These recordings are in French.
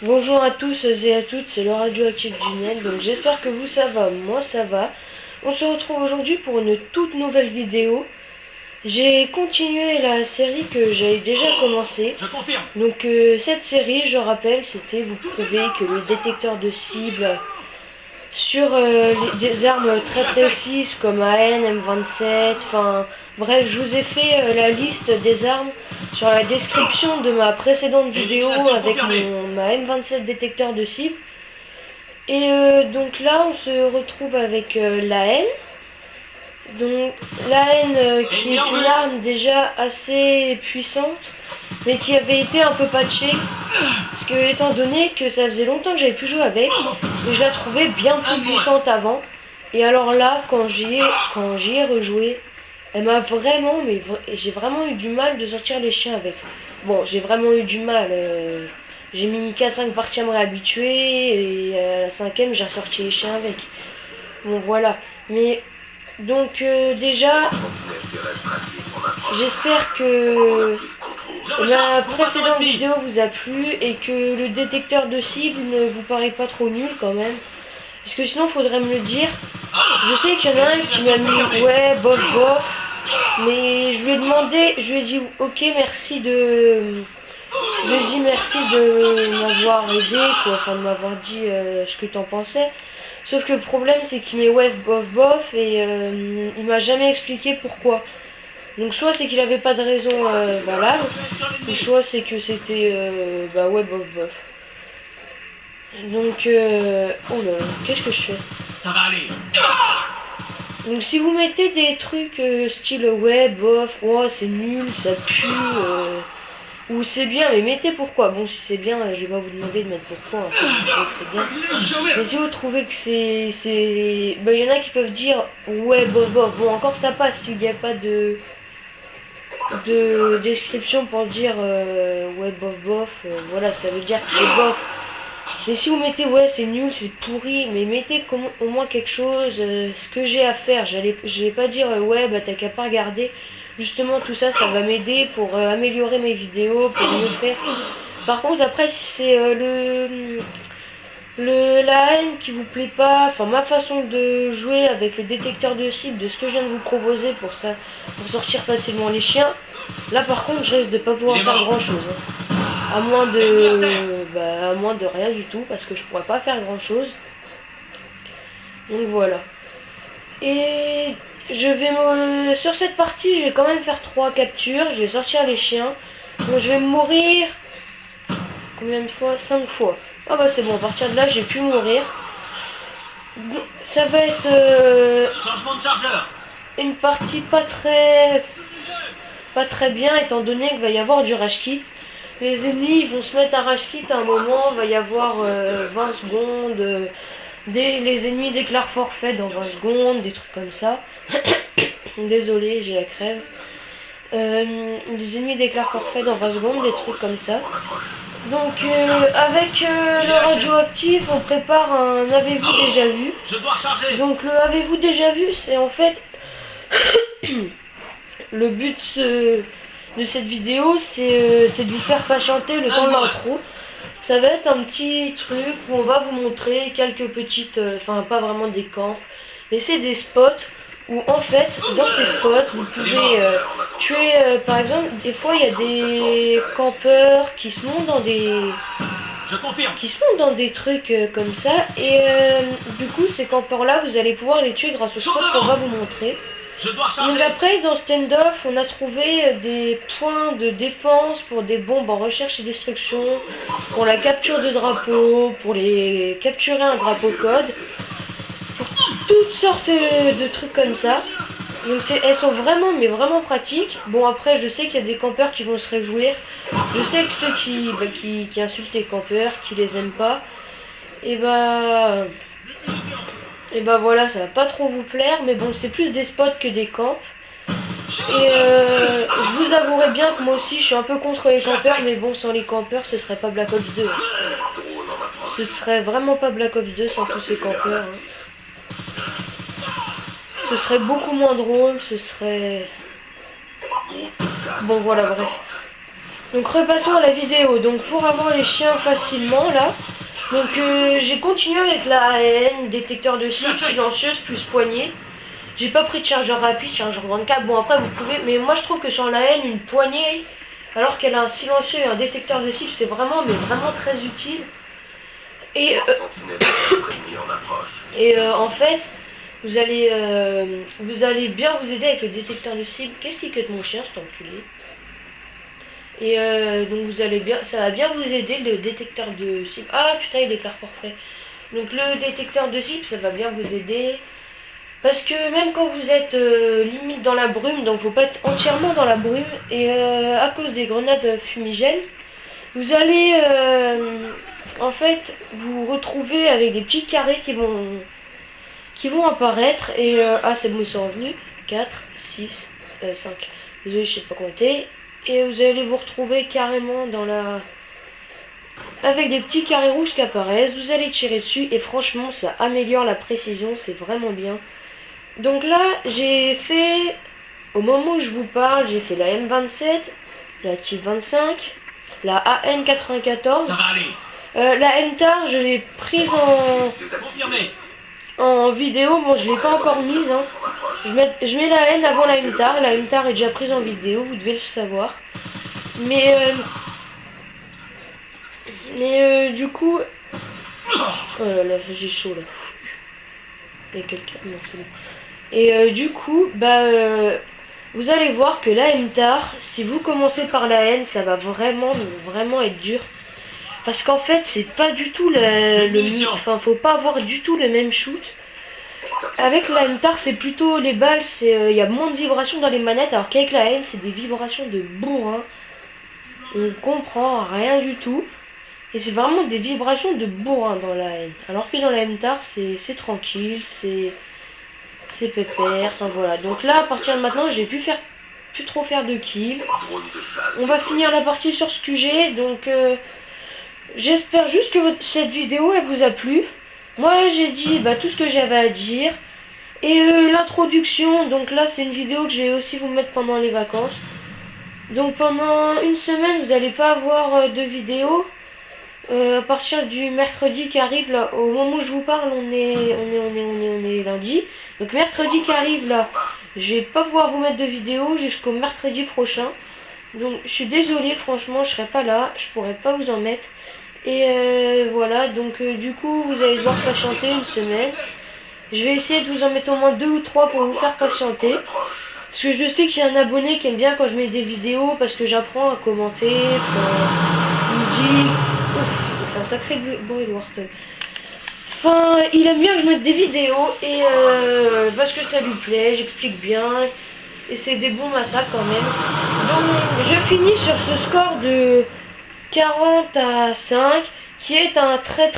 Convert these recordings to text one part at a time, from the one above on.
Bonjour à tous et à toutes, c'est le Radioactif Junel, donc j'espère que vous ça va, moi ça va. On se retrouve aujourd'hui pour une toute nouvelle vidéo. J'ai continué la série que j'avais déjà commencé. Je confirme. Donc cette série, je rappelle, c'était vous prouver que le détecteur de cible sur des armes très précises comme AN, M27, enfin bref, je vous ai fait la liste des armes sur la description de ma précédente vidéo avec ma M27 détecteur de cible. Et donc là, on se retrouve avec la N. Donc la N qui est une arme déjà assez puissante, mais qui avait été un peu patchée. Parce que étant donné que ça faisait longtemps que j'avais pu jouer avec, et je la trouvais bien plus puissante avant. Et alors là, quand j'y ai rejoué, elle m'a vraiment, j'ai vraiment eu du mal de sortir les chiens avec. Bon, j'ai vraiment eu du mal. J'ai mis 4-5 parties à me réhabituer et à la cinquième, j'ai ressorti les chiens avec. Bon, voilà. Mais donc déjà, j'espère que la précédente vidéo vous a plu et que le détecteur de cible ne vous paraît pas trop nul quand même. Parce que sinon, faudrait me le dire. Je sais qu'il y en a un qui m'a mis ouais, bof, bof. Mais je lui ai demandé, je lui ai dit ok, merci de. Je lui ai dit merci de m'avoir aidé, quoi, enfin de m'avoir dit ce que t'en pensais. Sauf que le problème, c'est qu'il met ouais, bof, bof, et il m'a jamais expliqué pourquoi. Donc soit c'est qu'il avait pas de raison valable, ou soit c'est que c'était bah ouais, bof, bof. Donc, oh là là, qu'est-ce que je fais? Ça va aller. Donc si vous mettez des trucs style ouais, bof, oh c'est nul, ça pue, ou c'est bien, mais mettez pourquoi. Bon, si c'est bien, je vais pas vous demander de mettre pourquoi, hein, si vous trouvez que c'est bien. Mais si vous trouvez que c'est... Bah, il y en a qui peuvent dire ouais, bof, bof. Bon, encore ça passe, il n'y a pas de description pour dire ouais, bof, bof. Voilà, ça veut dire que c'est bof. Mais si vous mettez ouais, c'est nul, c'est pourri, mais mettez au moins quelque chose, ce que j'ai à faire. Je vais pas dire ouais, bah t'as qu'à pas regarder. Justement, tout ça, ça va m'aider pour améliorer mes vidéos, pour mieux faire. Par contre, après, si c'est la haine qui vous plaît pas, enfin ma façon de jouer avec le détecteur de cible, de ce que je viens de vous proposer pour ça, pour sortir facilement les chiens, là par contre, je risque de pas pouvoir faire grand chose. Hein. À moins de rien du tout, parce que je pourrais pas faire grand chose. Donc voilà. Et je vais sur cette partie, je vais quand même faire 3 captures. Je vais sortir les chiens. Donc je vais mourir. Combien de fois? 5 fois. Ah bah c'est bon, à partir de là, j'ai pu mourir. Ça va être Changement de chargeur. une partie pas très bien, étant donné qu'il va y avoir du rage kit. Les ennemis ils vont se mettre à rage kit à un moment, il va y avoir 20 secondes. Les ennemis déclarent forfait dans 20 secondes, des trucs comme ça. Désolé, j'ai la crève. Les ennemis déclarent forfait dans 20 secondes, des trucs comme ça. Donc avec le radioactif, on prépare un avez-vous déjà vu. Donc le avez-vous déjà vu, c'est en fait le but de cette vidéo, c'est de vous faire patienter le temps de l'intro. Ça va être un petit truc où on va vous montrer quelques petites, enfin pas vraiment des camps, mais c'est des spots où en fait, dans ces spots, vous pouvez tuer, par exemple, des fois il y a des campeurs qui se montent dans des trucs comme ça, et du coup ces campeurs là, vous allez pouvoir les tuer grâce au spot qu'on va vous montrer. Donc après, dans Standoff, on a trouvé des points de défense pour des bombes en recherche et destruction, pour la capture de drapeaux, pour les capturer un drapeau code, pour toutes sortes de trucs comme ça. Donc elles sont vraiment, mais vraiment pratiques. Bon après, je sais qu'il y a des campeurs qui vont se réjouir. Je sais que ceux qui insultent les campeurs, qui les aiment pas, et bah voilà, ça va pas trop vous plaire, mais bon, c'est plus des spots que des camps. Et je vous avouerai bien que moi aussi, je suis un peu contre les campeurs, mais bon, sans les campeurs, ce serait pas Black Ops 2. Ce serait vraiment pas Black Ops 2 sans tous ces campeurs. Hein. Ce serait beaucoup moins drôle, ce serait... Bon, voilà, bref. Donc repassons à la vidéo. Donc pour avoir les chiens facilement là, donc j'ai continué avec la AN, détecteur de cible, silencieuse plus poignée. J'ai pas pris de chargeur rapide, chargeur grande câble. Bon après vous pouvez, mais moi je trouve que sur la AN une poignée, alors qu'elle a un silencieux et un détecteur de cible, c'est vraiment très utile. Et en fait, vous allez bien vous aider avec le détecteur de cible. Qu'est-ce qui cut mon chien, cet enculé? Et donc ça va bien vous aider le détecteur de cible. Ah putain, il déclare forfait. Donc le détecteur de cible, ça va bien vous aider. Parce que même quand vous êtes limite dans la brume, donc faut pas être entièrement dans la brume, et à cause des grenades fumigènes, vous allez en fait vous retrouver avec des petits carrés qui vont apparaître. Et ah c'est bon, ils sont revenus. 4, 6, 5. Désolé, je sais pas compter. Et vous allez vous retrouver carrément dans la... avec des petits carrés rouges qui apparaissent. Vous allez tirer dessus et franchement ça améliore la précision, c'est vraiment bien. Donc là j'ai fait, au moment où je vous parle, j'ai fait la M27, la Type 25, la AN94. Ça va aller. La MTAR je l'ai prise en vidéo, bon je l'ai pas encore mise hein. Je mets la N avant la MTAR est déjà prise en vidéo, vous devez le savoir. Mais du coup... Oh là là, j'ai chaud là. Il y a quelqu'un... Non, c'est bon. Et du coup, vous allez voir que la MTAR, si vous commencez par la N, ça va vraiment être dur. Parce qu'en fait, c'est pas du tout enfin, faut pas avoir du tout le même shoot. Avec la MTAR, c'est plutôt les balles, il y a moins de vibrations dans les manettes, alors qu'avec la N, c'est des vibrations de bourrin. On comprend rien du tout. Et c'est vraiment des vibrations de bourrin dans la N. Alors que dans la MTAR, c'est tranquille, c'est pépère, enfin voilà. Donc là, à partir de maintenant, je n'ai plus trop faire de kills. On va finir la partie sur ce QG, donc j'espère juste que cette vidéo, elle vous a plu. Moi, j'ai dit tout ce que j'avais à dire. Et l'introduction, donc là, c'est une vidéo que je vais aussi vous mettre pendant les vacances. Donc pendant une semaine, vous n'allez pas avoir de vidéo. À partir du mercredi qui arrive, là, au moment où je vous parle, on est lundi. Donc mercredi qui arrive, là, je vais pas pouvoir vous mettre de vidéo jusqu'au mercredi prochain. Donc je suis désolée, franchement, je serai pas là, je pourrai pas vous en mettre. Et voilà, donc du coup, vous allez devoir patienter une semaine. Je vais essayer de vous en mettre au moins 2 ou 3 pour vous faire patienter. Parce que je sais qu'il y a un abonné qui aime bien quand je mets des vidéos, parce que j'apprends à commenter. Il me dit... Ouf, il fait un sacré bruit, le Wharton. Enfin, il aime bien que je mette des vidéos, et parce que ça lui plaît, j'explique bien. Et c'est des bons massacres quand même. Donc, je finis sur ce score de 40-5, qui est un très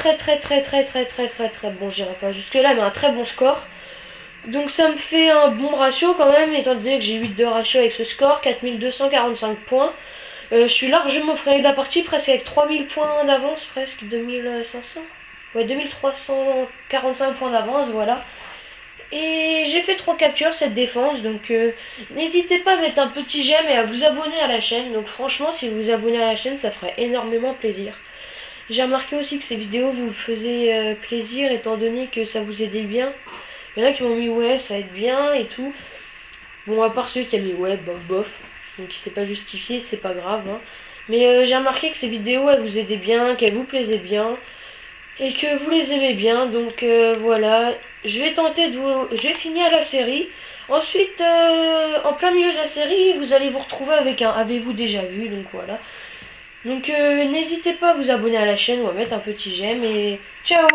bon, j'irai pas jusque là, mais un très bon score. Donc ça me fait un bon ratio quand même, étant donné que j'ai 8 de ratio avec ce score, 4245 points. Je suis largement près de la partie, presque avec 3000 points d'avance, presque 2500. Ouais, 2345 points d'avance, voilà. Et j'ai fait 3 captures, cette défense, donc n'hésitez pas à mettre un petit j'aime et à vous abonner à la chaîne. Donc franchement, si vous vous abonnez à la chaîne, ça ferait énormément plaisir. J'ai remarqué aussi que ces vidéos vous faisaient plaisir, étant donné que ça vous aidait bien. Il y en a qui m'ont mis ouais, ça aide bien et tout. Bon, à part ceux qui ont mis ouais, bof bof. Donc il s'est pas justifié, c'est pas grave. Hein. Mais j'ai remarqué que ces vidéos, elles vous aidaient bien, qu'elles vous plaisaient bien. Et que vous les aimez bien. Donc voilà. Je vais tenter je vais finir la série. Ensuite, en plein milieu de la série, vous allez vous retrouver avec un avez-vous déjà vu. Donc voilà. Donc n'hésitez pas à vous abonner à la chaîne ou à mettre un petit j'aime. Et ciao!